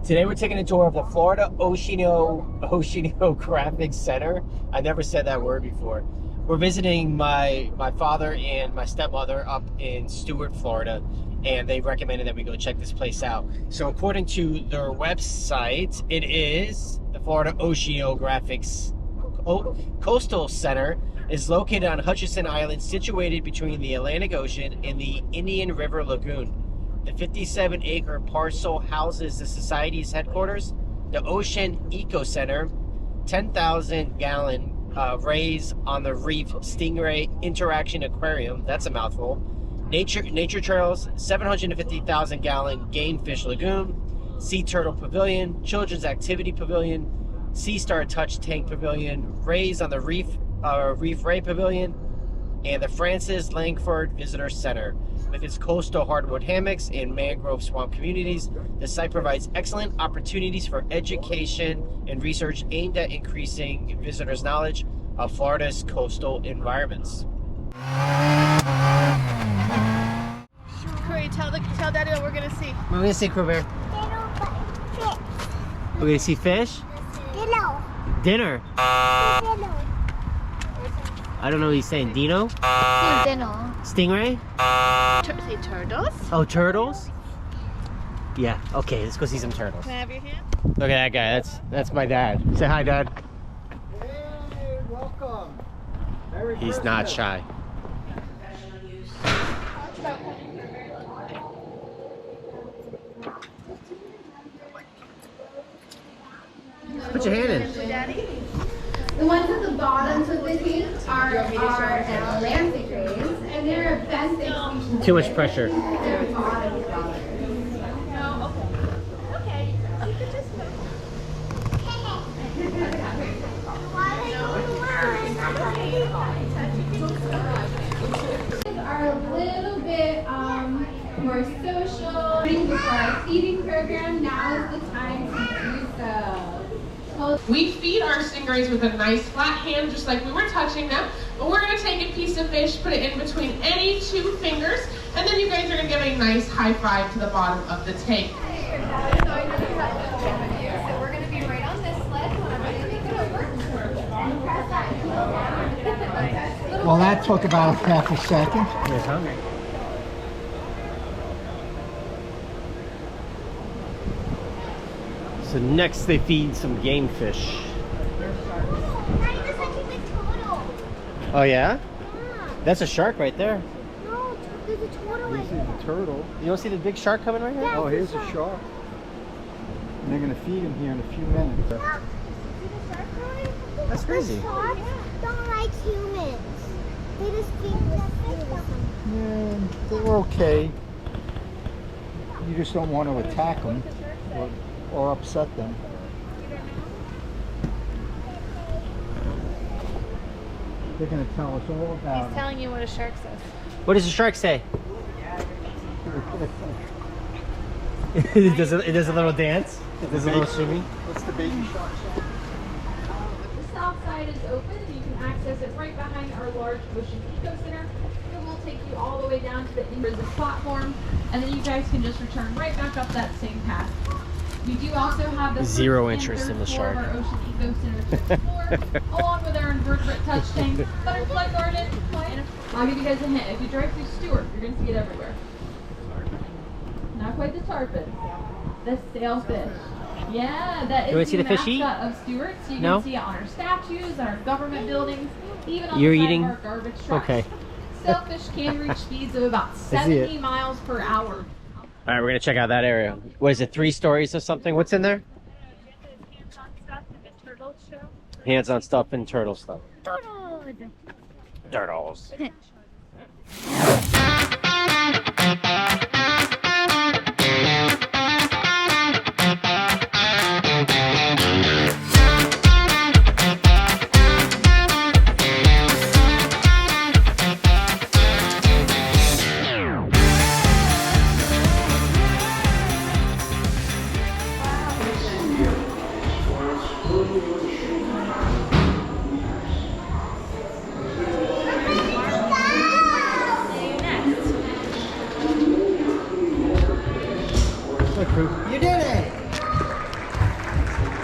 Today we're taking a tour of the Florida Oceanographic Center. I never said that word before. We're visiting my father and my stepmother up in Stuart, Florida, and they recommended that we go check this place out. So according to their website, it is the Florida Oceanographic Coastal Center is located on Hutchinson Island, situated between the Atlantic Ocean and the Indian River Lagoon. The 57-acre parcel houses the Society's headquarters, the Ocean Eco Center, 10,000-gallon rays on the reef stingray interaction aquarium, that's a mouthful, nature trails, 750,000-gallon game fish lagoon, sea turtle pavilion, children's activity pavilion, sea star touch tank pavilion, rays on the reef ray pavilion, and the Francis Langford Visitor Center. With its coastal hardwood hammocks and mangrove swamp communities, the site provides excellent opportunities for education and research aimed at increasing visitors' knowledge of Florida's coastal environments. Corey, tell Daddy what we're gonna see. We're gonna see Crew Bear. We're gonna see fish. Dinner. I don't know what he's saying. Dino? Dinner. Stingray? Say turtles. Oh, turtles? Yeah, okay, let's go see some turtles. Can I have your hand? Look at that guy, that's my dad. Say hi, Dad. Hey, welcome. He's not shy. Put your hand in. The ones at the bottoms of the tank are Atlantic rays, and they're a best extinction. Too much pressure. They're bottom. No, okay. You could just are a little bit more social. Before our feeding program, now is the time to do so. We feed our stingrays with a nice flat hand, just like we were touching them. But we're going to take a piece of fish, put it in between any two fingers, and then you guys are going to give a nice high five to the bottom of the tank. So we're going to be right on this sled. Whenever you make it over, and press that. Well, that took about half a second. He's hungry. So next they feed some game fish. Oh yeah? That's a shark right there. No, there's a turtle right there. This is a turtle. You don't see the big shark coming right here? Oh, here's a shark. And they're going to feed him here in a few minutes. Yeah. See the shark coming? That's crazy. Sharks don't like humans. They just feed us food. Yeah, they're okay. You just don't want to attack them or upset them. They're going to tell us all about He's telling you what a shark says. What does the shark say? It does a little dance. It does a little swimming. What's the baby shark say? The south side is open, and you can access it right behind our large Ocean Eco Center. It will take you all the way down to the Inbridge platform, and then you guys can just return right back up that same path. We do also have the Zero first and interest third in the floor shark. of our Ocean Eco Center floor, along with our invertebrate touch tank, butterfly garden, and I'll give you guys a hint. If you drive through Stuart, you're going to see it everywhere. Not quite the tarpon, the sailfish. Yeah, that You wanna is see the the fish eat? mascot of Stuart, so you No? can see it on our statues, on our government buildings, even on You're the side eating? of our garbage trucks. Okay. Sailfish can reach speeds of about see it. 70 miles per hour. All right, we're gonna check out that area. What is it? 3 stories or something? What's in there? Hands-on stuff and turtle stuff. Turtles.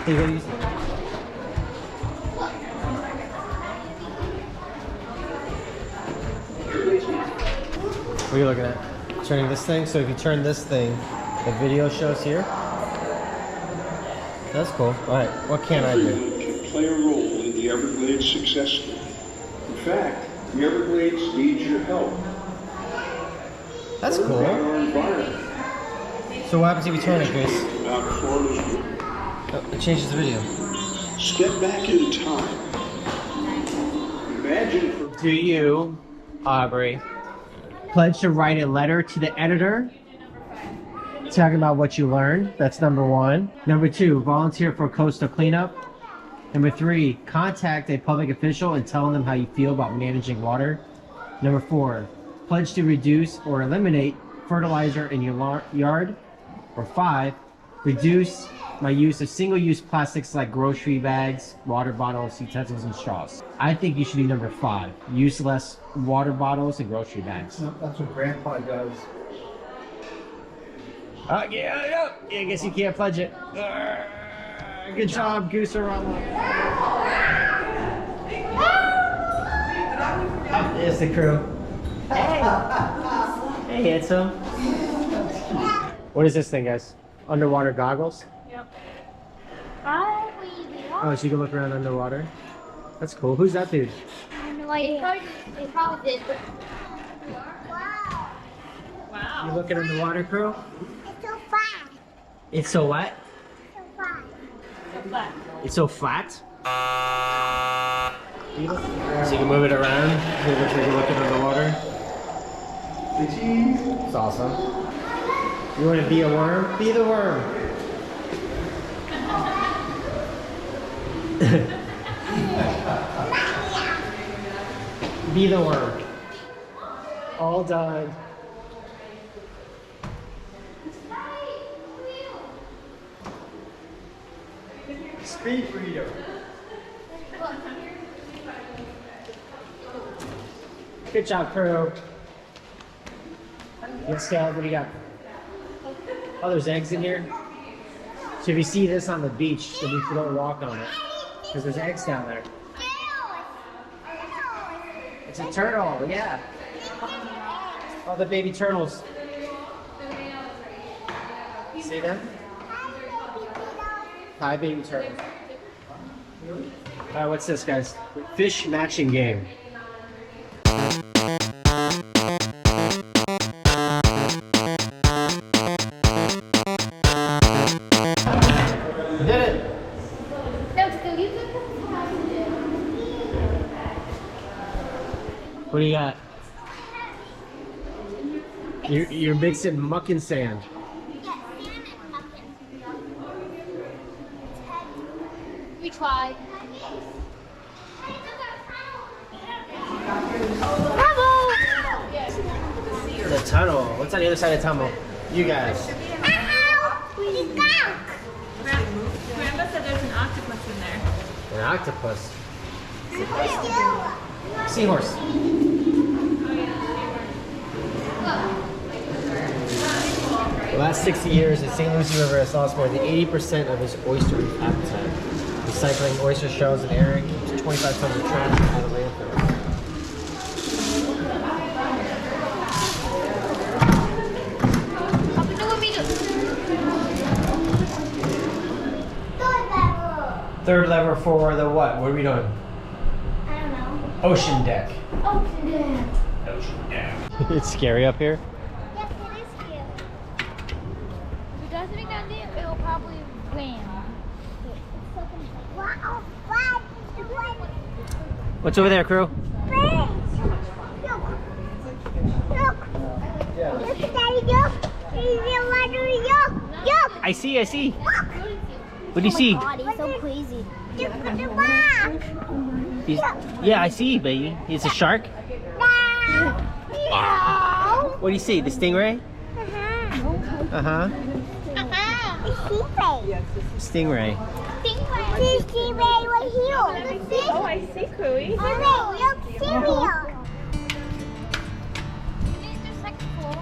Hey, what do you see? What are you looking at? Turning this thing? So if you turn this thing, the video shows here. That's cool. Alright, what can I do? Everyone can play a role in the Everglades success story. In fact, the Everglades needs your help. That's cool. Our environment. So what happens if you turn it, Grace? About Florida's role. Oh, it changes the video. Step back in time. Imagine for Do you, Aubrey, pledge to write a letter to the editor talking about what you learned? That's number 1. Number 2, volunteer for coastal cleanup. Number 3, contact a public official and tell them how you feel about managing water. Number 4, pledge to reduce or eliminate fertilizer in your yard. Or 5, reduce my use of single-use plastics like grocery bags, water bottles, utensils, and straws. I think you should do number 5, use less water bottles and grocery bags. That's what Grandpa does. Yeah, I guess you can't pledge it. Good job, Cusimano. There's the crew. Hey. Hey, handsome. What is this thing, guys? Underwater goggles? Yep. Oh, so you can look around underwater? That's cool. Who's that dude? It probably did. Wow. You looking underwater, crew? It's so fast. It's so what? So fast. It's so flat? So you can move it around. It looks like you're looking underwater. It's awesome. You want to be a worm? Be the worm. Be the worm. All done. Speed reader. Good job, crew. Yes, Caleb, what do you got? Oh, there's eggs in here. So if you see this on the beach, then you don't walk on it. Because there's eggs down there. It's a turtle, yeah. Oh, the baby turtles. See them? Hi, baby turtles. Alright, what's this, guys? Fish matching game. You did it! What do you got? You're mixing muck and sand. We tried. The tunnel. What's on the other side of the tunnel? You guys. Grandma said there's an octopus in there. An octopus. Seahorse. The last 60 years, the St. Lucie River has lost more than 80% of its oyster habitat. Recycling oyster shells and airing keeps 25 tons of trash out of landfills. Third lever for the what? What are we doing? I don't know. Ocean deck. Ocean deck. Ocean deck. It's scary up here. Yes, it is cute. If it doesn't make that deep, it'll probably land. Wow, wow. What's over there, crew? Fish. Look. Look. Look, Daddy, look. There's the water. Look. Look. I see. Look. What do you see? God, he's so crazy. Look at the rock. Yeah, I see, baby. It's a shark. No. No. What do you see? The stingray? Uh-huh. It's stingray. Stingray. This stingray right here. Oh, I see, Cooey. Stingray, look, cereal. These are like cool.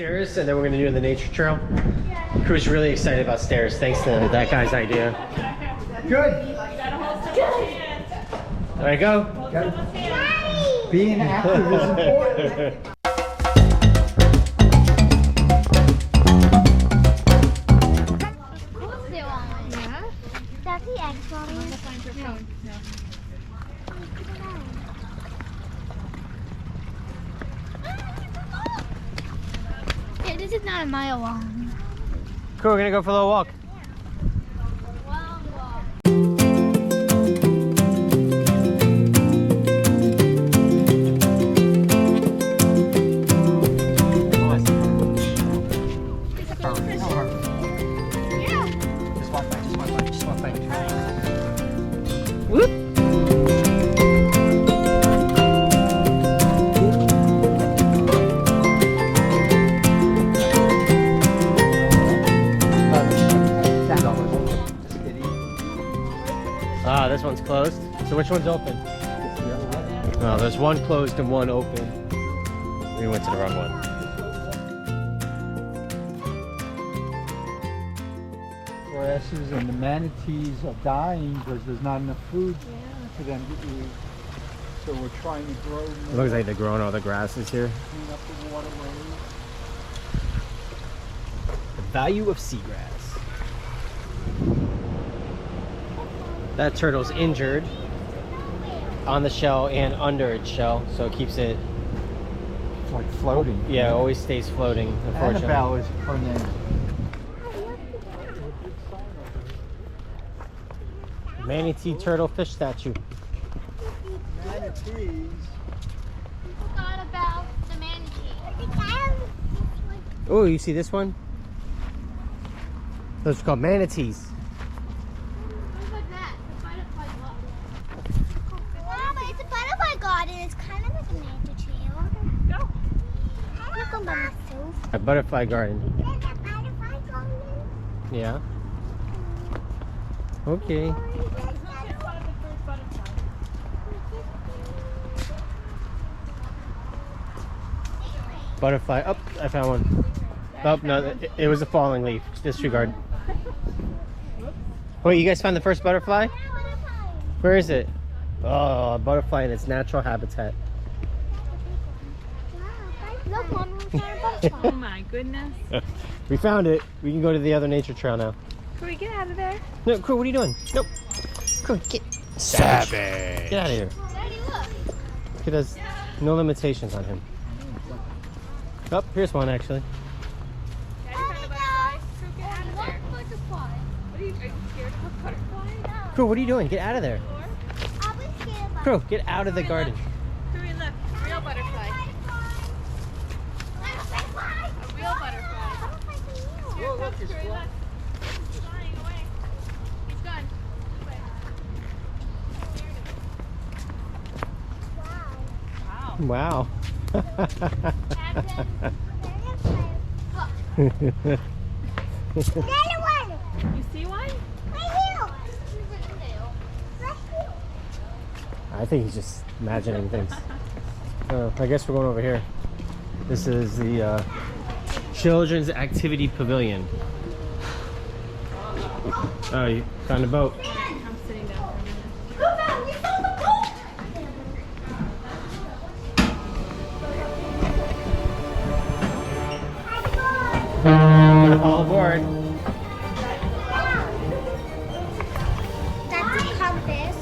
stairs and then we're gonna do the nature trail. Crew's really excited about stairs thanks to that guy's idea. Good. There I go. Being active is important. That's the egg mommy. Yeah, this is not a mile long. Cool, we're gonna go for a little walk. Ah, this one's closed. So which one's open? Oh, there's one closed and one open. We went to the wrong one. Grasses and the manatees are dying because there's not enough food for them to eat. So we're trying to grow It more, looks like they're growing all the grasses here. clean up the waterways. The value of seagrass. That turtle's injured on the shell and under its shell, so it keeps it, It's like floating. yeah, it always stays floating, unfortunately. Annabelle is her name. Manatee turtle fish statue. Manatees. Forgot about the manatee. Oh, you see this one? Those are called manatees. What was that? The butterfly garden. Wow, but it's a butterfly garden. It's kind of like a manatee. Go. Look on by myself. A butterfly garden. There's a butterfly garden. Yeah. Okay. Butterfly. Oh, I found one. Oh, no, it was a falling leaf. Disregard. Wait, you guys found the first butterfly? Where is it? Oh, a butterfly in its natural habitat. Look, Mom, we found a butterfly. Oh my goodness. We found it. We can go to the other nature trail now. Can we get out of there? No, Crow, what are you doing? Nope. Crow, get. Savage. Get out of here. Daddy, look. It has no limitations on him. Oh, here's one actually. Daddy found a butterfly. Crew, get out of What there. butterfly? What are you scared of a butterfly? Crow, what are you doing? Get out of there. I was scared of Crow, get out of the garden. Crew, look. Real butterfly. A real butterfly. Here Oh, look, comes it's Crew, flying. look. He's flying away. He's gone. This way. Wow. Wow. Another one. You see one? Right here. I think he's just imagining things. I guess we're going over here. This is the Children's Activity Pavilion. Oh, you found a boat. I'm sitting down for a minute. We found the boat. All aboard. That's a compass.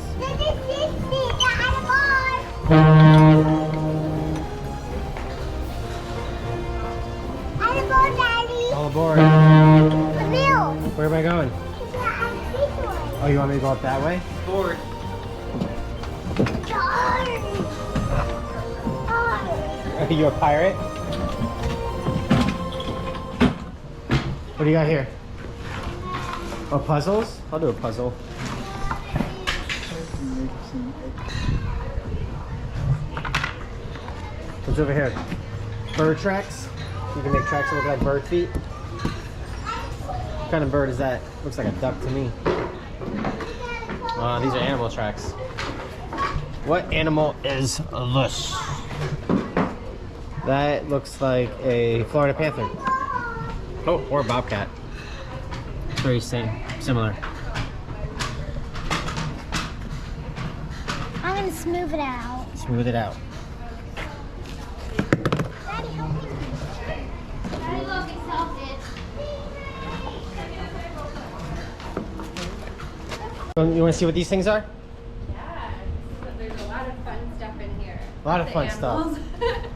All aboard. Where am I going? Oh, you want me to go up that way? Board. Are you a pirate? What do you got here? Oh, puzzles? I'll do a puzzle. What's over here? Bird tracks? You can make tracks that look like bird feet. What kind of bird is that? Looks like a duck to me. These are animal tracks. What animal is this? That looks like a Florida panther. Oh, or a bobcat. Very similar. I'm gonna smooth it out. Smooth it out. Daddy, help me. Daddy, look, it's salted. You want to see what these things are? Yeah, there's a lot of fun stuff in here. A lot of fun stuff.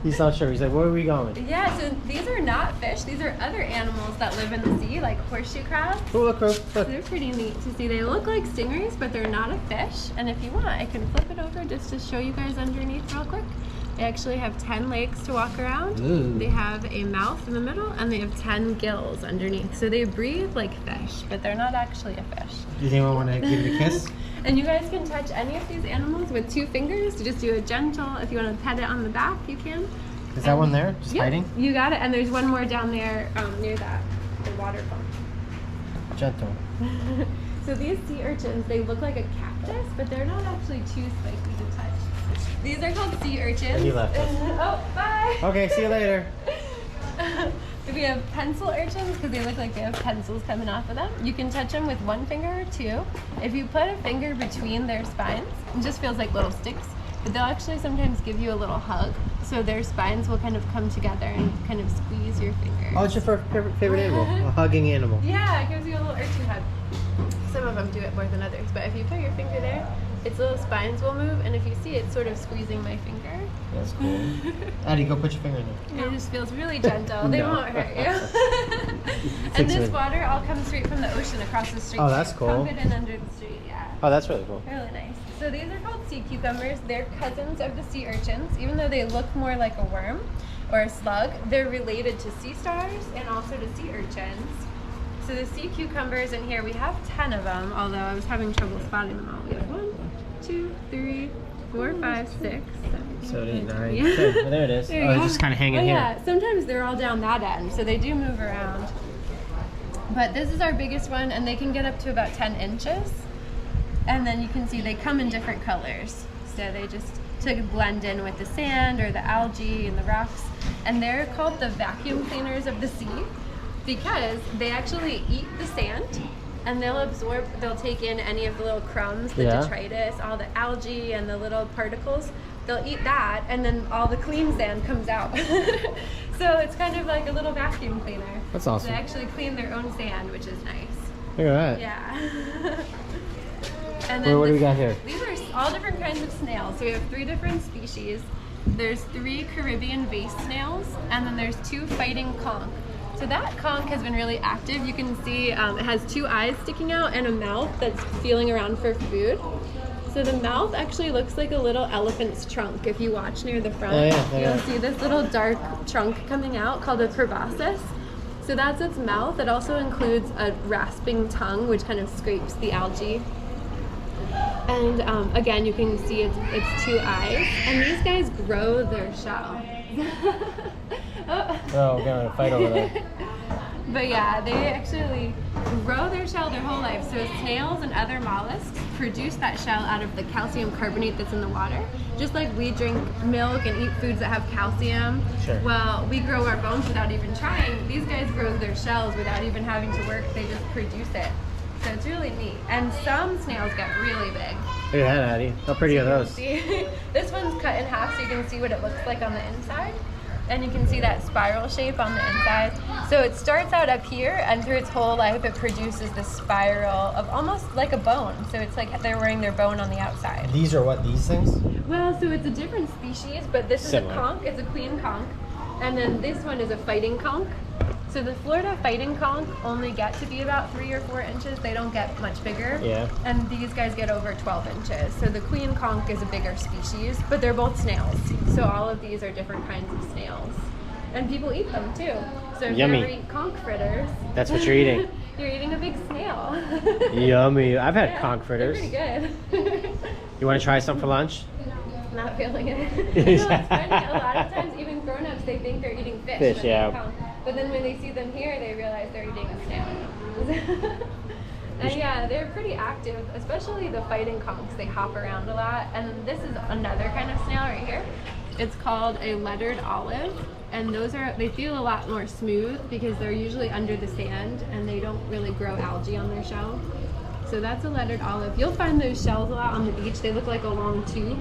He's not sure. He's like, where are we going? Yeah, so these are not fish. These are other animals that live in the sea, like horseshoe crabs. Oh, look, look. So they're pretty neat to see. They look like stingrays, but they're not a fish. And if you want, I can flip it over just to show you guys underneath real quick. They actually have 10 legs to walk around. Ooh. They have a mouth in the middle, and they have 10 gills underneath. So they breathe like fish, but they're not actually a fish. Does anyone want to give it a kiss? And you guys can touch any of these animals with 2 fingers. Just do a gentle, if you want to pet it on the back, you can. Is that one there? Just Yep, hiding? you got it. And there's one more down there near that, the water pump. Gentle. So these sea urchins, they look like a cactus, but they're not actually too spiky to touch. These are called sea urchins. And he left us. Oh, bye. Okay, see you later. We have pencil urchins because they look like they have pencils coming off of them. You can touch them with 1 finger or 2. If you put a finger between their spines, it just feels like little sticks. But they'll actually sometimes give you a little hug. So their spines will kind of come together and kind of squeeze your fingers. Oh, it's your favorite animal? A hugging animal. Yeah, it gives you a little urchin hug. Some of them do it more than others, but if you put your finger there, its little spines will move, and if you see, it's sort of squeezing my finger. That's cool. Addie, go put your finger in there. It just feels really gentle. They No. won't hurt you. And this water all comes straight from the ocean across the street. Oh, that's cool. Pump it in under the street, yeah. Oh, that's really cool. Really nice. So these are called sea cucumbers. They're cousins of the sea urchins. Even though they look more like a worm or a slug, they're related to sea stars and also to sea urchins. So the sea cucumbers in here, we have 10 of them, although I was having trouble spotting them all. We have 1, 2, 3, 4, 5, 6, 7, 8, 9, yeah. 10. Oh, there it is. There you Oh, go. it's just kind of hanging here. Yeah, sometimes they're all down that end, so they do move around. But this is our biggest one, and they can get up to about 10 inches. And then you can see they come in different colors. So they just to blend in with the sand or the algae and the rocks. And they're called the vacuum cleaners of the sea because they actually eat the sand and they'll take in any of the little crumbs, the detritus, all the algae and the little particles. They'll eat that, and then all the clean sand comes out. So it's kind of like a little vacuum cleaner. That's awesome. They actually clean their own sand, which is nice. Look at that. Yeah. And then What do we got here? These are all different kinds of snails. So we have 3 different species. There's 3 Caribbean vase snails, and then there's 2 fighting conch. So that conch has been really active. You can see it has 2 eyes sticking out and a mouth that's feeling around for food. So the mouth actually looks like a little elephant's trunk. If you watch near the front, you'll see this little dark trunk coming out called a proboscis. So that's its mouth. It also includes a rasping tongue, which kind of scrapes the algae. And again, you can see it's 2 eyes. And these guys grow their shell. Oh, we're going to fight over that. But yeah, they actually grow their shell their whole life. So snails and other mollusks produce that shell out of the calcium carbonate that's in the water. Just like we drink milk and eat foods that have calcium. Sure. Well, we grow our bones without even trying. These guys grow their shells without even having to work. They just produce it. So it's really neat. And some snails get really big. Look at that, Addie. How pretty are those? See, this one's cut in half so you can see what it looks like on the inside. And you can see that spiral shape on the inside. So it starts out up here, and through its whole life it produces this spiral of almost like a bone. So it's like they're wearing their bone on the outside. These are what, these things? Well, so it's a different species, but this Similar. is a conch, it's a queen conch. And then this one is a fighting conch. So the Florida fighting conch only get to be about 3 or 4 inches. They don't get much bigger. Yeah. And these guys get over 12 inches. So the queen conch is a bigger species, but they're both snails. So all of these are different kinds of snails. And people eat them too. So if Yummy. you ever eat conch fritters, That's what you're eating. you're eating a big snail. Yummy. I've had Yeah, conch fritters. They're pretty good. You want to try some for lunch? Not feeling it. No, it's funny. A lot of times, even grown-ups, they think they're eating fish. Fish, when they yeah. come. But then when they see them here, they realize they're eating a snail. And yeah, they're pretty active, especially the fighting conchs. They hop around a lot. And this is another kind of snail right here. It's called a lettered olive. and they feel a lot more smooth because they're usually under the sand and they don't really grow algae on their shell. So that's a lettered olive. You'll find those shells a lot on the beach. They look like a long tube,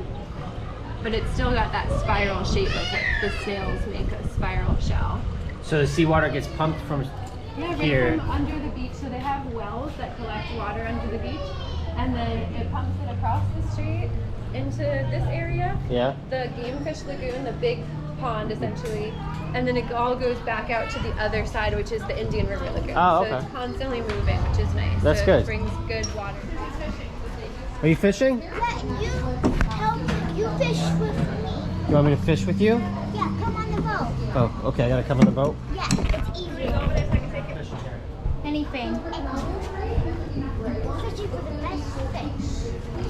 but it's still got that spiral shape of what the snails make, a spiral shell. So the seawater gets pumped from here. Right from under the beach. So they have wells that collect water under the beach, and then it pumps it across the street into this area. Yeah. The game fish lagoon, the big pond essentially, and then it all goes back out to the other side, which is the Indian River Lagoon. Oh, okay. So it's constantly moving, which is nice. That's so good. It brings good water. Are you fishing? You fish with me. You want me to fish with you? Yeah, come on the boat. Oh, okay. I gotta come on the boat. Yeah, it's easy. Anything. Fishing for the best fish.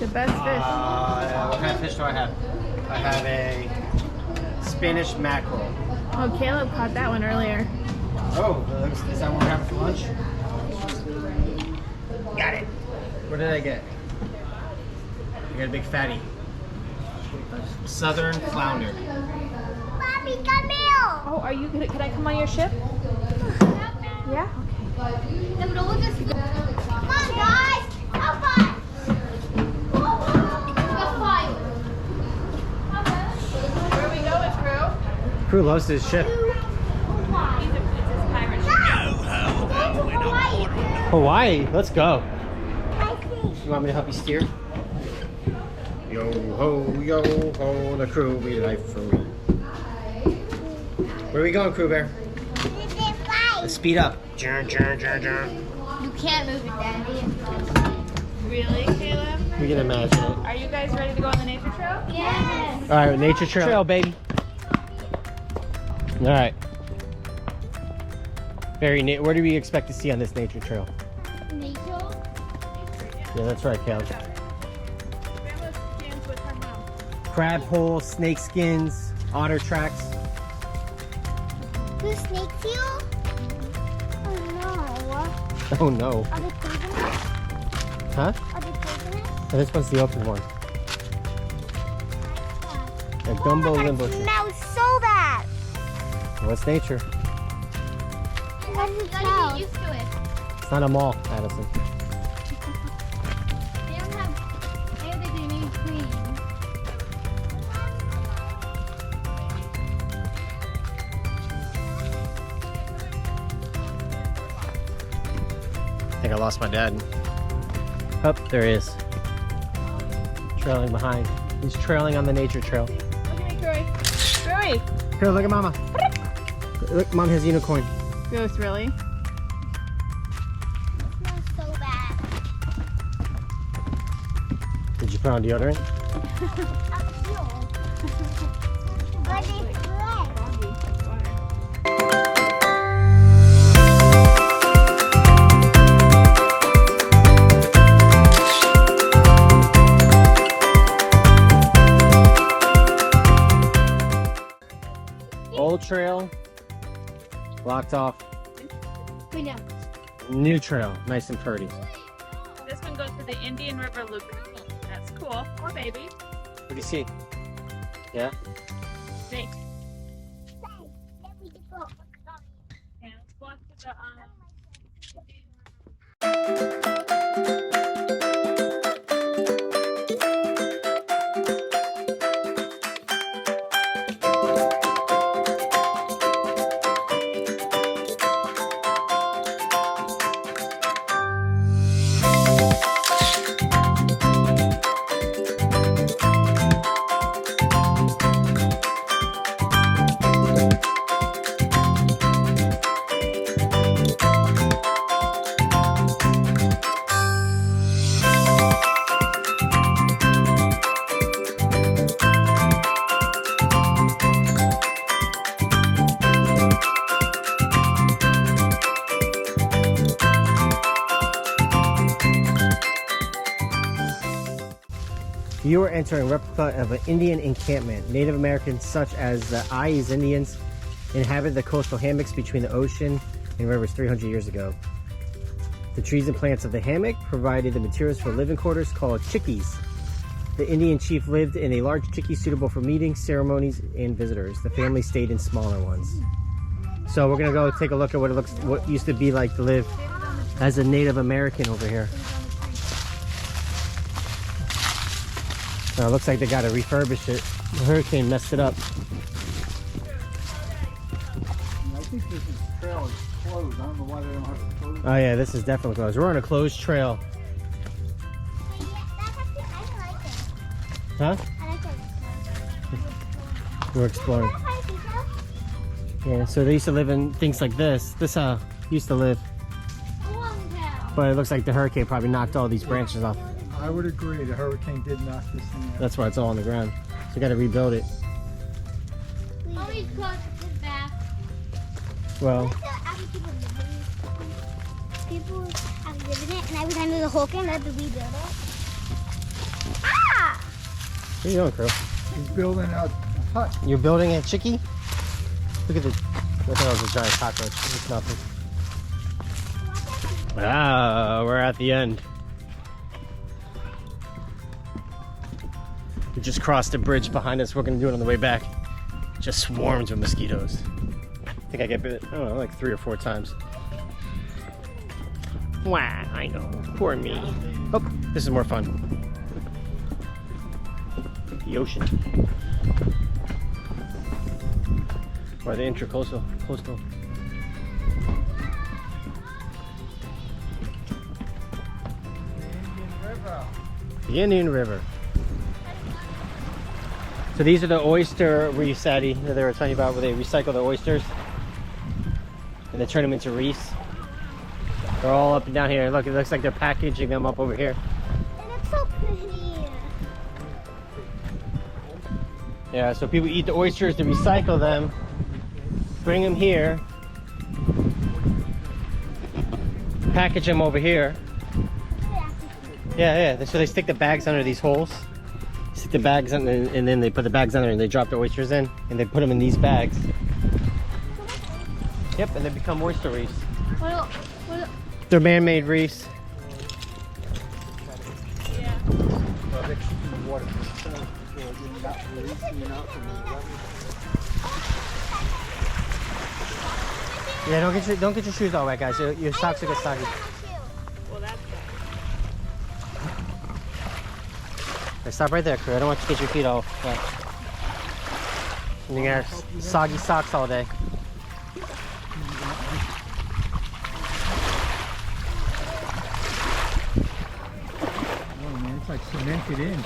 The best fish. What kind of fish do I have? I have a Spanish mackerel. Oh, Caleb caught that one earlier. Oh, is that what we're having for lunch? Got it. What did I get? I got a big fatty. Southern flounder. Bobby, come here. Oh, are you gonna? Could I come on your ship? Yeah. The road is good. Come on, guys. Have fun. Where are we going, crew? Crew loves his ship. Hawaii, let's go. You want me to help you steer? Yo ho, the crew be life for me. Where are we going, Crew Bear? Let's speed up. You can't move it, Daddy. Really, Caleb? We can imagine it. Are you guys ready to go on the nature trail? Yes. All right, nature trail, baby. All right. What do we expect to see on this nature trail? Nature? Yeah, that's right, Caleb. Crab hole, snake skins, otter tracks. Who snakes you? Oh no. Oh no. Are they poisonous? Huh? Are they poisonous? Oh, this one's the open one. A gumbo limbo. It smells so bad. What's nature? What does it smell? Get used to it. It's not a mall, Addison. They don't have anything they made clean. I think I lost my dad. Oh, there he is. Trailing behind. He's trailing on the nature trail. Look at me, Croy. Croy! Here, look at Mama. Look, Mom has a unicorn. Gross, really? It smells so bad. Did you put on deodorant? But it's red. Old trail, blocked off. We know. New trail, nice and pretty. This one goes to the Indian River Lagoon. That's cool. Poor baby. What do you see? Yeah? Thanks. Let me go. And let's go on to the You are entering a replica of an Indian encampment. Native Americans such as the Ayes Indians inhabited the coastal hammocks between the ocean and rivers 300 years ago. The trees and plants of the hammock provided the materials for living quarters called chickees. The Indian chief lived in a large tiki suitable for meetings, ceremonies, and visitors. The family stayed in smaller ones. So we're gonna go take a look at what used to be like to live as a Native American over here. It looks like they gotta refurbish it. The hurricane messed it up. I think this trail is closed. I don't know why they don't have it closed. Oh yeah, this is definitely closed. We're on a closed trail. Huh? We're exploring. Yeah, so they used to live in things like this. This used to live. But it looks like the hurricane probably knocked all these branches off. I would agree. The hurricane did knock this thing out. That's why it's all on the ground. So you got to rebuild it. Well, people have lived in it, and every time there's a hurricane, they have to rebuild it. Ah! what are you doing, Crew? He's building a hut. You're building a chickie? Look at the. I thought it was a giant cockroach. It's nothing. Ah, we're at the end. We just crossed the bridge behind us. We're gonna do it on the way back. Just swarms with mosquitoes. I think I get bit, I don't know, like 3 or 4 times. Wow, I know. Poor me. Oh, this is more fun. The ocean. Or the intracoastal. Coastal. The Indian River. So these are the oyster reefs, Sadie, that they were telling you about, where they recycle the oysters and they turn them into reefs. They're all up and down here. Look, it looks like they're packaging them up over here. It looks so pretty. Yeah, so people eat the oysters to recycle them, bring them here, package them over here. Yeah, so they stick the bags under these holes. Stick the bags in, and then they put the bags under and they drop the oysters in and they put them in these bags. Yep, and they become oyster reefs. They're man-made reefs. Yeah. Well, they're keeping the water for themselves, so you're not releasing it out from the water. Yeah, don't get your shoes all wet, guys. Your socks will get soggy. Well, that's good. Hey, stop right there, crew. I don't want you to get your feet all wet. And you got soggy socks all day. Oh man, it's like cemented in.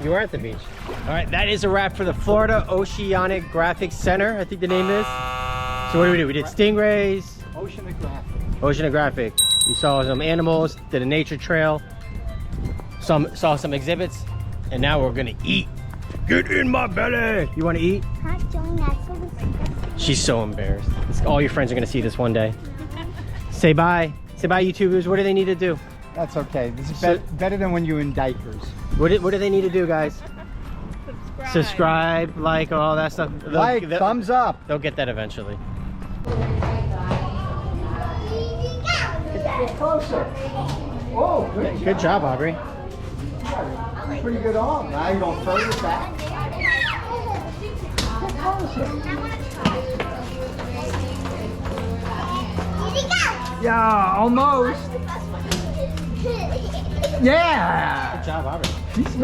You are at the beach. All right, that is a wrap for the Florida Oceanographic Center, I think the name is. So what did we do? We did stingrays. Oceanographic. Oceanographic. We saw some animals, did a nature trail, saw some exhibits, and now we're gonna eat. Get in my belly. You wanna eat? Not doing that. She's so embarrassed. All your friends are gonna see this one day. Say bye. Say bye, YouTubers. What do they need to do? That's okay. This is So- better than when you're in diapers. What do they need to do, guys? Subscribe, like, all that stuff. Like, thumbs up. They'll get that eventually. Get closer. Oh, good. Good job, Aubrey. Pretty good arm. Now you're going further back. Get closer. Yeah, almost. Yeah. Good job, Aubrey. She's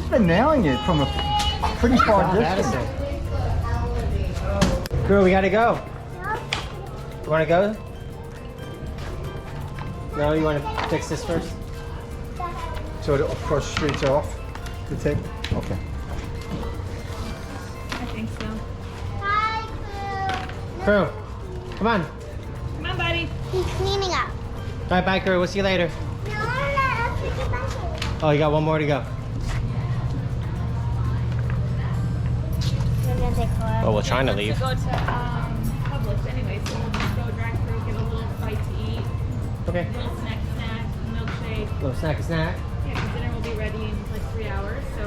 been nailing it from a pretty far distance. Girl, we gotta go. You wanna go? No, you wanna fix this first? So the first street's off the tip? Okay. I think so. Hi, Crew, come on. Come on, buddy. He's cleaning up. All right, bye, crew. We'll see you later. No, I'll take it back. Oh, you got one more to go. We're gonna take a Well, we're trying to leave. To go to Publix anyway, so we'll just go drive through, get a little bite to eat, Okay. a little snack, milkshake. Little snack. Yeah, 'cause dinner will be ready in like 3 hours, so